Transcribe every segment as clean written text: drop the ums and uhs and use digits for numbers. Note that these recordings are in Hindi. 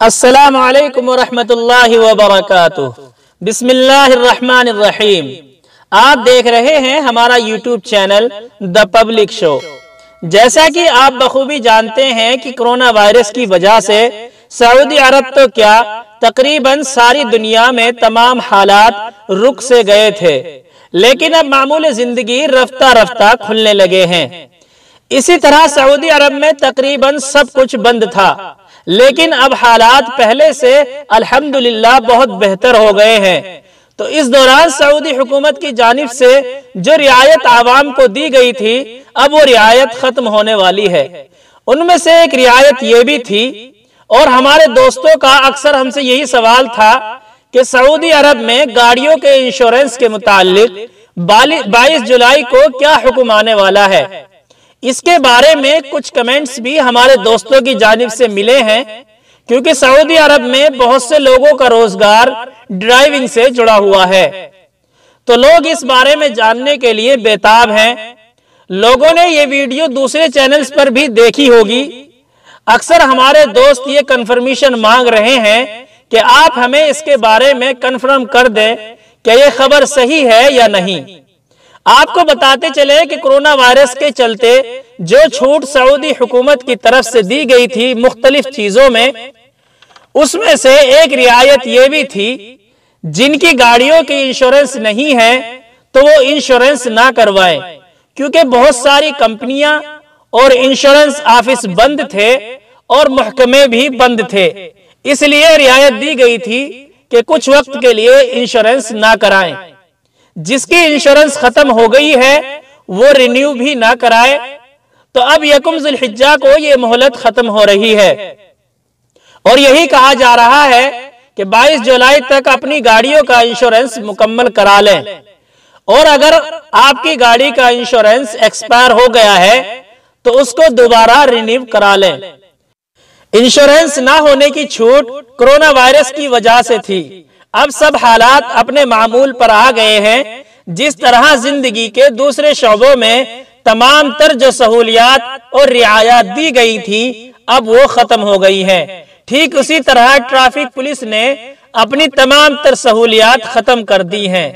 अस्सलामु अलैकुम वरहमतुल्लाहि वबरकातुह। बिस्मिल्लाहिर्रहमानिर्रहीम। आप देख रहे हैं हमारा YouTube channel the public show. जैसा कि आप बखूबी जानते हैं कि कोरोना वायरस की वजह से सऊदी अरब तो क्या तकरीबन सारी दुनिया में तमाम हालात रुक से गए थे, लेकिन अब मामूल जिंदगी रफ्ता रफ्ता खुलने लगे हैं। इसी तरह सऊदी अरब में तकरीबन सब कुछ बंद था, लेकिन अब हालात पहले से अल्हम्दुलिल्लाह बहुत बेहतर हो गए हैं। तो इस दौरान सऊदी हुकूमत की जानिब से जो रियायत आवाम को दी गई थी, अब वो रियायत खत्म होने वाली है। उनमें से एक रियायत ये भी थी, और हमारे दोस्तों का अक्सर हमसे यही सवाल था कि सऊदी अरब में गाड़ियों के इंश्योरेंस के मुतालिक 22 जुलाई को क्या हुक्म आने वाला है। इसके बारे में कुछ कमेंट्स भी हमारे दोस्तों की जानिब से मिले हैं, क्योंकि सऊदी अरब में बहुत से लोगों का रोजगार ड्राइविंग से जुड़ा हुआ है। तो लोग इस बारे में जानने के लिए बेताब हैं। लोगों ने ये वीडियो दूसरे चैनल्स पर भी देखी होगी। अक्सर हमारे दोस्त ये कंफर्मेशन मांग रहे हैं कि आप हमें इसके बारे में कंफर्म कर दें कि ये खबर सही है या नहीं। आपको बताते चले कि कोरोना वायरस के चलते जो छूट सऊदी हुकूमत की तरफ से दी गई थी मुख्तलिफ चीजों में, उसमें से एक रियायत ये भी थी, जिनकी गाड़ियों की इंश्योरेंस नहीं है तो वो इंश्योरेंस ना करवाएं, क्योंकि बहुत सारी कंपनियां और इंश्योरेंस ऑफिस बंद थे और महकमे भी बंद थे। इसलिए रियायत दी गई थी कि कुछ वक्त के लिए इंश्योरेंस ना कराएं। जिसकी इंश्योरेंस खत्म हो गई है वो रिन्यू भी ना कराए। तो अब यकुम ज़ुल्हिज्जा को ये मोहलत खत्म हो रही है, और यही कहा जा रहा है कि 22 जुलाई तक अपनी गाड़ियों का इंश्योरेंस मुकम्मल करा लें, और अगर आपकी गाड़ी का इंश्योरेंस एक्सपायर हो गया है तो उसको दोबारा रिन्यू करा लें। इंश्योरेंस ना होने की छूट कोरोना वायरस की वजह से थी। अब सब हालात अपने मामूल पर आ गए हैं। जिस तरह जिंदगी के दूसरे शोबों में तमाम तर जो सहूलियात और रियायत दी गई थी, अब वो खत्म हो गई हैं। ठीक उसी तरह ट्रैफिक पुलिस ने अपनी तमाम तर सहूलियात खत्म कर दी हैं।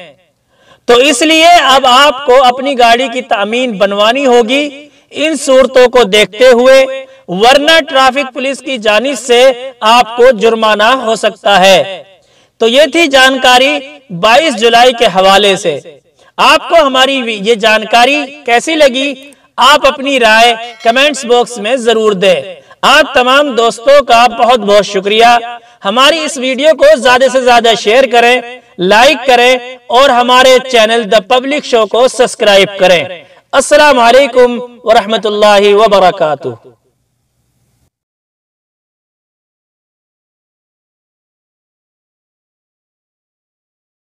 तो इसलिए अब आपको अपनी गाड़ी की तामीन बनवानी होगी इन सूरतों को देखते हुए, वरना ट्रैफिक पुलिस की जानिब से आपको जुर्माना हो सकता है। तो ये थी जानकारी 22 जुलाई के हवाले से। आपको हमारी ये जानकारी कैसी लगी, आप अपनी राय कमेंट्स बॉक्स में जरूर दें। आप तमाम दोस्तों का बहुत बहुत शुक्रिया। हमारी इस वीडियो को ज्यादा से ज्यादा शेयर करें, लाइक करें, और हमारे चैनल द पब्लिक शो को सब्सक्राइब करें। अस्सलामु अलैकुम वरहमतुल्लाहि वबरकातुह।